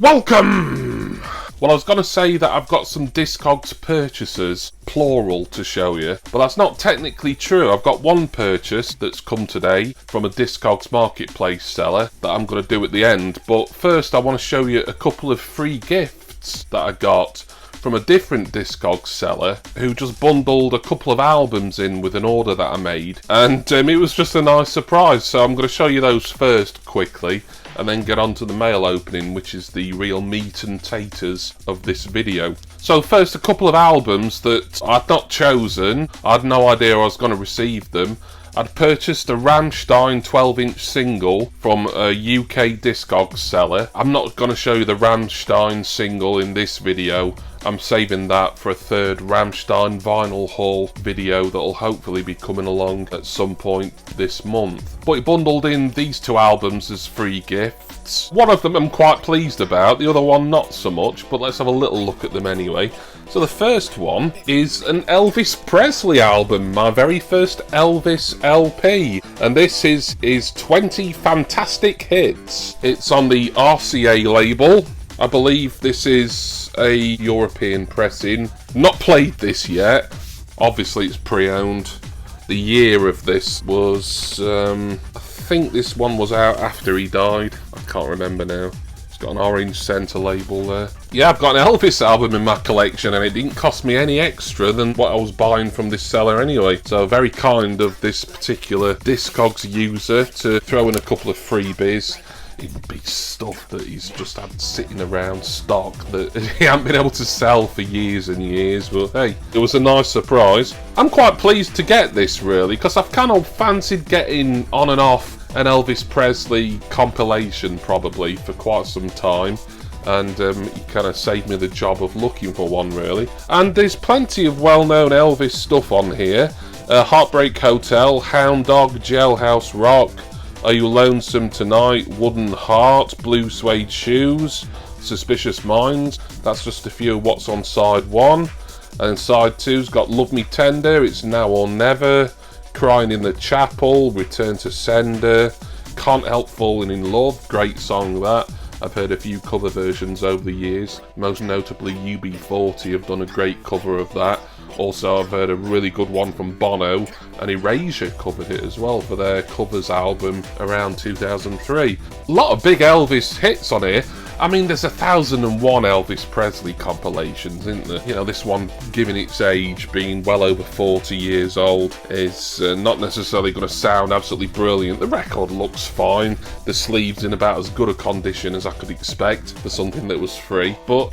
Welcome! Well, I was going to say that I've got some Discogs purchases, plural, to show you, but that's not technically true. I've got one purchase that's come today from a Discogs marketplace seller that I'm going to do at the end, but first I want to show you a couple of free gifts that I got from a different Discogs seller who just bundled a couple of albums in with an order that I made, and it was just a nice surprise. So I'm going to show you those first quickly and then get on to the mail opening, which is the real meat and taters of this video. So first, a couple of albums that I'd not chosen. I had no idea I was going to receive them. I'd purchased a Rammstein 12-inch single from a UK Discogs seller. I'm not going to show you the Rammstein single in this video. I'm saving that for a third Rammstein vinyl haul video that'll hopefully be coming along at some point this month. But it bundled in these two albums as free gifts. One of them I'm quite pleased about, the other one not so much, but let's have a little look at them anyway. So the first one is an Elvis Presley album, my very first Elvis LP, and this is his 20 Fantastic Hits. It's on the RCA label. I believe this is a European pressing. Not played this yet. Obviously it's pre-owned. The year of this was, I think this one was out after he died. I can't remember now. It's got an orange centre label there. Yeah, I've got an Elvis album in my collection and it didn't cost me any extra than what I was buying from this seller anyway. So very kind of this particular Discogs user to throw in a couple of freebies. It would be stuff that he's just had sitting around stock that he hasn't been able to sell for years and years, but hey, it was a nice surprise. I'm quite pleased to get this really, because I've kind of fancied getting on and off an Elvis Presley compilation probably for quite some time, and he kind of saved me the job of looking for one really. And there's plenty of well-known Elvis stuff on here. Heartbreak Hotel, Hound Dog, Jailhouse Rock, Are You Lonesome Tonight, Wooden Heart, Blue Suede Shoes, Suspicious Minds. That's just a few of what's on side one. And side two's got Love Me Tender, It's Now or Never, Crying in the Chapel, Return to Sender, Can't Help Falling in Love, great song that. I've heard a few cover versions over the years, most notably UB40 have done a great cover of that. Also, I've heard a really good one from Bono, and Erasure covered it as well for their covers album around 2003. A lot of big Elvis hits on here. I mean, there's 1001 Elvis Presley compilations, isn't there? You know, this one, given its age, being well over 40 years old, is not necessarily going to sound absolutely brilliant. The record looks fine. The sleeve's in about as good a condition as I could expect for something that was free. But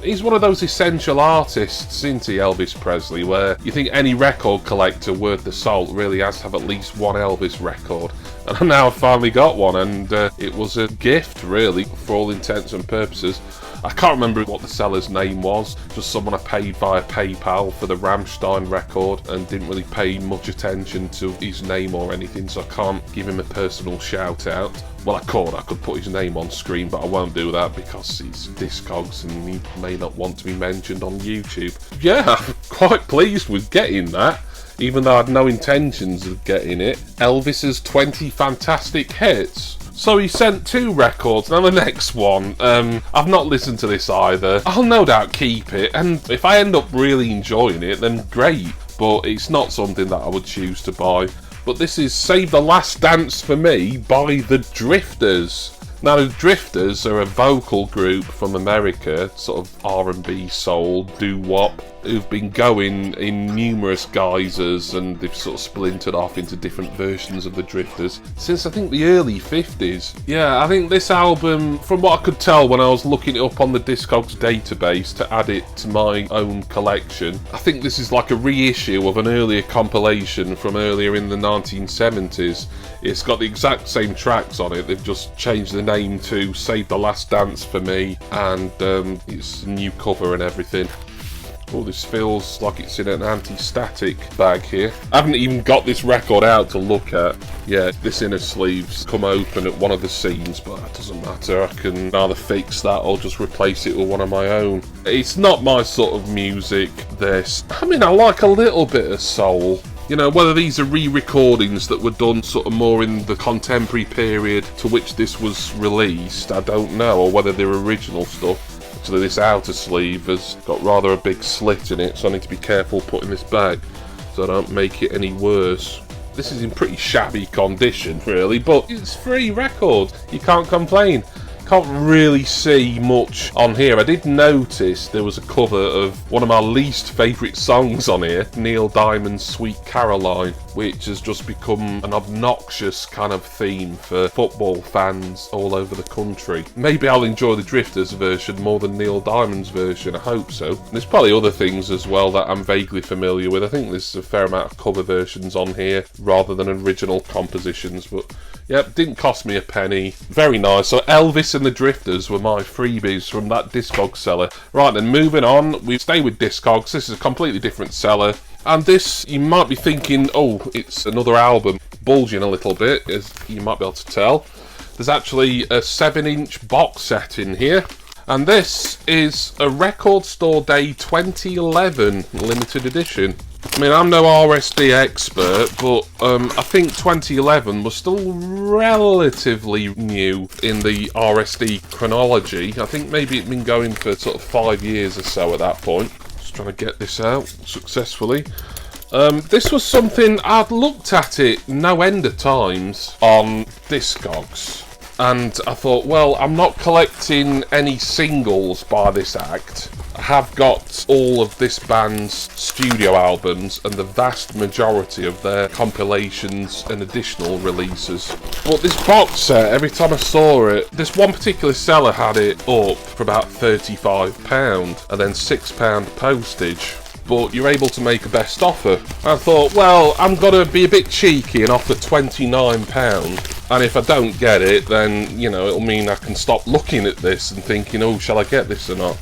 he's one of those essential artists, isn't he, Elvis Presley, where you think any record collector worth the salt really has to have at least one Elvis record. And now I've finally got one, and it was a gift, really, for all intents and purposes. I can't remember what the seller's name was, just someone I paid via PayPal for the Rammstein record and didn't really pay much attention to his name or anything, so I can't give him a personal shout out. Well, I could put his name on screen, but I won't do that because he's Discogs and he may not want to be mentioned on YouTube. Yeah, I'm quite pleased with getting that, even though I had no intentions of getting it. Elvis's 20 Fantastic Hits. So he sent two records. Now the next one, I've not listened to this either. I'll no doubt keep it, and if I end up really enjoying it, then great. But it's not something that I would choose to buy. But this is Save the Last Dance for Me by the Drifters. Now the Drifters are a vocal group from America, sort of R&B, soul, doo-wop, who've been going in numerous guises, and they've sort of splintered off into different versions of the Drifters since I think the early 50s. Yeah, I think this album, from what I could tell when I was looking it up on the Discogs database to add it to my own collection, I think this is like a reissue of an earlier compilation from earlier in the 1970s. It's got the exact same tracks on it, they've just changed the name to Save the Last Dance for Me, and it's a new cover and everything. Oh, this feels like it's in an anti-static bag here. I haven't even got this record out to look at. Yeah, this inner sleeve's come open at one of the seams, but that doesn't matter. I can either fix that or just replace it with one of my own. It's not my sort of music, this. I mean, I like a little bit of soul. You know, whether these are re-recordings that were done sort of more in the contemporary period to which this was released, I don't know, or whether they're original stuff. Actually, this outer sleeve has got rather a big slit in it, so I need to be careful putting this back so I don't make it any worse. This is in pretty shabby condition, really, but it's free record. You can't complain. Can't really see much on here. I did notice there was a cover of one of my least favourite songs on here, Neil Diamond's Sweet Caroline, which has just become an obnoxious kind of theme for football fans all over the country. Maybe I'll enjoy the Drifters version more than Neil Diamond's version, I hope so. There's probably other things as well that I'm vaguely familiar with. I think there's a fair amount of cover versions on here rather than original compositions, but yep, didn't cost me a penny. Very nice. So Elvis and the Drifters were my freebies from that Discogs seller. Right then, moving on, we stay with Discogs. This is a completely different seller. And this, you might be thinking, oh, it's another album. Bulging a little bit, as you might be able to tell. There's actually a 7-inch box set in here. And this is a Record Store Day 2011 limited edition. I mean, I'm no RSD expert, but I think 2011 was still relatively new in the RSD chronology. I think maybe it'd been going for sort of 5 years or so at that point. Just trying to get this out successfully. This was something I'd looked at it no end of times on Discogs. And I thought, well, I'm not collecting any singles by this act. I have got all of this band's studio albums and the vast majority of their compilations and additional releases. But this box set, every time I saw it, this one particular seller had it up for about £35 and then £6 postage. But you're able to make a best offer. I thought, well, I'm going to be a bit cheeky and offer £29. And if I don't get it, then, you know, it'll mean I can stop looking at this and thinking, oh, shall I get this or not?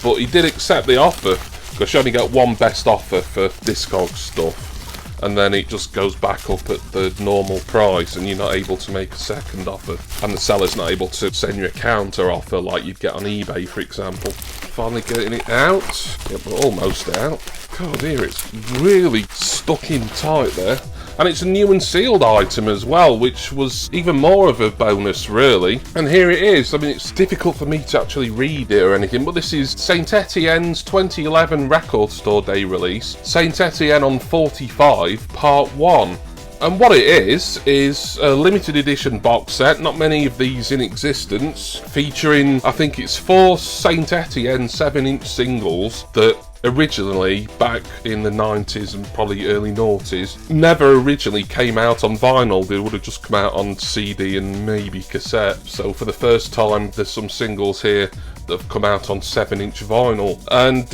But he did accept the offer, because you only get one best offer for Discogs stuff. And then it just goes back up at the normal price and you're not able to make a second offer. And the seller's not able to send you a counter offer like you'd get on eBay, for example. Finally getting it out. Yep, we're almost out. God, dear, it's really stuck in tight there. And it's a new and sealed item as well, which was even more of a bonus, really. And here it is. I mean, it's difficult for me to actually read it or anything, but this is St. Etienne's 2011 Record Store Day release, St. Etienne on 45, Part 1. And what it is a limited edition box set, not many of these in existence, featuring, I think it's 4 St. Etienne 7-inch singles that originally, back in the 90s and probably early noughties, never originally came out on vinyl. They would have just come out on CD and maybe cassette. So for the first time, there's some singles here that have come out on 7-inch vinyl. And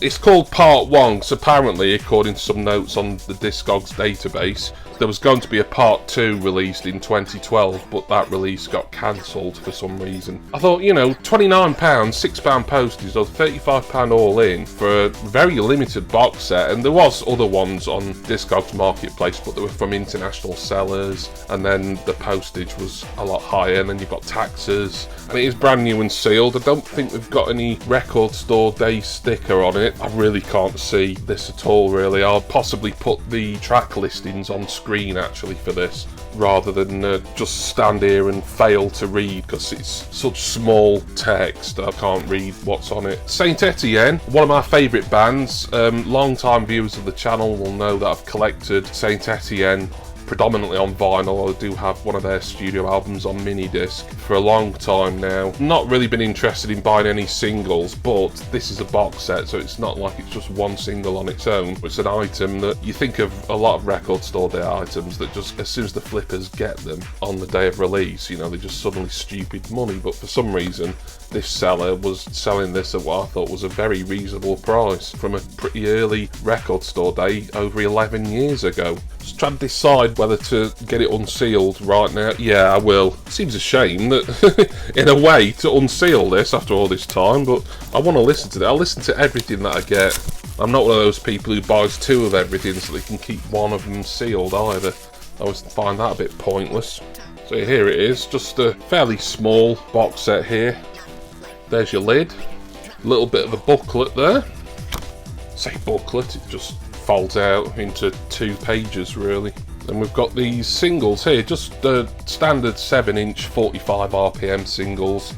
it's called Part 1, because apparently, according to some notes on the Discogs database, there was going to be a Part 2 released in 2012, but that release got cancelled for some reason. I thought, you know, £29, £6 postage, or £35 all in for a very limited box set. And there was other ones on Discogs Marketplace, but they were from international sellers, and then the postage was a lot higher, and then you've got taxes. And it is brand new and sealed. I don't think we've got any Record Store Day sticker on it. I really can't see this at all, really. I'll possibly put the track listings on screen actually for this, rather than just stand here and fail to read, because it's such small text I can't read what's on it. St. Etienne, one of my favourite bands. Long-time viewers of the channel will know that I've collected St. Etienne predominantly on vinyl. I do have one of their studio albums on mini disc for a long time now. Not really been interested in buying any singles, but this is a box set, so it's not like it's just one single on its own. It's an item that you think of a lot of Record Store Day items that just, as soon as the flippers get them on the day of release, you know, they're just suddenly stupid money. But for some reason, this seller was selling this at what I thought was a very reasonable price from a pretty early Record Store Day over 11 years ago. Just trying to decide whether to get it unsealed right now. Yeah, I will. Seems a shame that, in a way, to unseal this after all this time, but I want to listen to it. I'll listen to everything that I get. I'm not one of those people who buys 2 of everything so they can keep one of them sealed either. I always find that a bit pointless. So here it is, just a fairly small box set here. There's your lid. A little bit of a booklet there. Say booklet, it's just folds out into 2 pages really. And we've got these singles here, just standard 7-inch 45 RPM singles.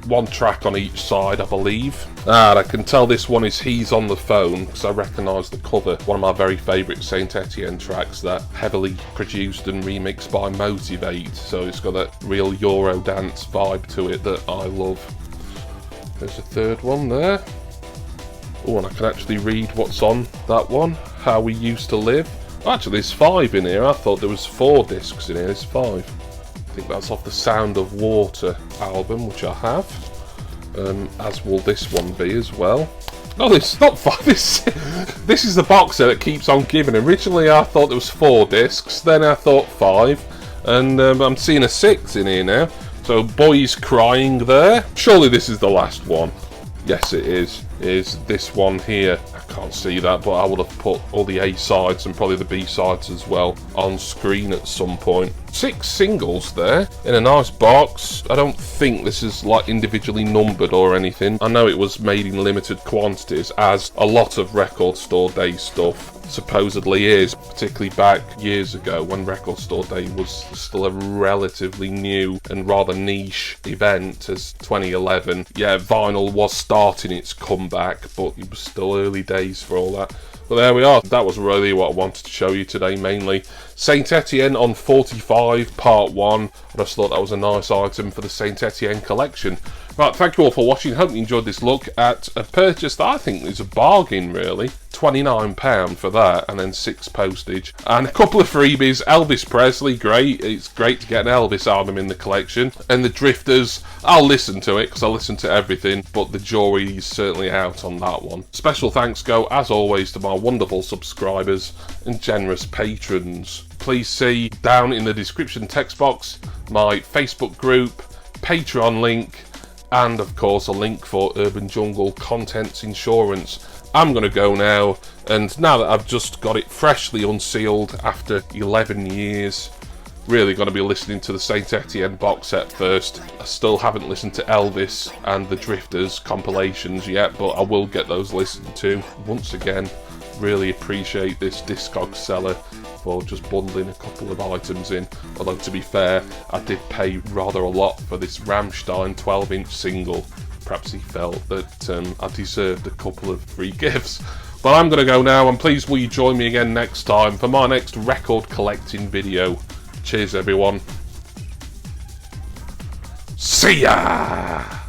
1 track on each side, I believe. And I can tell this one is He's on the Phone, because I recognise the cover. One of my very favourite Saint Etienne tracks, that heavily produced and remixed by Motivate. So it's got that real Eurodance vibe to it that I love. There's a 3rd one there. Oh, and I can actually read what's on that one. How We Used to Live. Actually, there's 5 in here. I thought there was 4 discs in here. There's 5. I think that's off the Sound of Water album, which I have. As will this one be as well. No, it's not 5. This is the box set that keeps on giving. Originally, I thought there was 4 discs. Then I thought 5. And I'm seeing a 6 in here now. So, Boys Crying there. Surely this is the last one. Yes, it is. Is this one here. I can't see that, but I would have put all the A-sides and probably the B-sides as well on screen at some point. 6 singles there in a nice box. I don't think this is like individually numbered or anything. I know it was made in limited quantities, as a lot of Record Store Day stuff supposedly is, particularly back years ago when Record Store Day was still a relatively new and rather niche event, as 2011. Yeah, vinyl was starting its comeback, but it was still early days for all that. But there we are. That was really what I wanted to show you today, mainly. Saint Etienne on 45, part 1. I just thought that was a nice item for the Saint Etienne collection. Right, thank you all for watching. Hope you enjoyed this look at a purchase that I think is a bargain, really. £29 for that, and then 6 postage. And a couple of freebies. Elvis Presley, great. It's great to get an Elvis album in the collection. And the Drifters, I'll listen to it, because I listen to everything, but the jury is certainly out on that one. Special thanks go, as always, to my wonderful subscribers and generous patrons. Please see down in the description text box my Facebook group, Patreon link, and of course a link for Urban Jungle Contents Insurance. I'm going to go now, and now that I've just got it freshly unsealed after 11 years, really going to be listening to the Saint Etienne box set first. I still haven't listened to Elvis and the Drifters compilations yet, but I will get those listened to. Once again, really appreciate this Discogs seller for just bundling a couple of items in, although to be fair, I did pay rather a lot for this Rammstein 12-inch single. Perhaps he felt that I deserved a couple of free gifts. But I'm going to go now, and please will you join me again next time for my next record collecting video. Cheers everyone. See ya!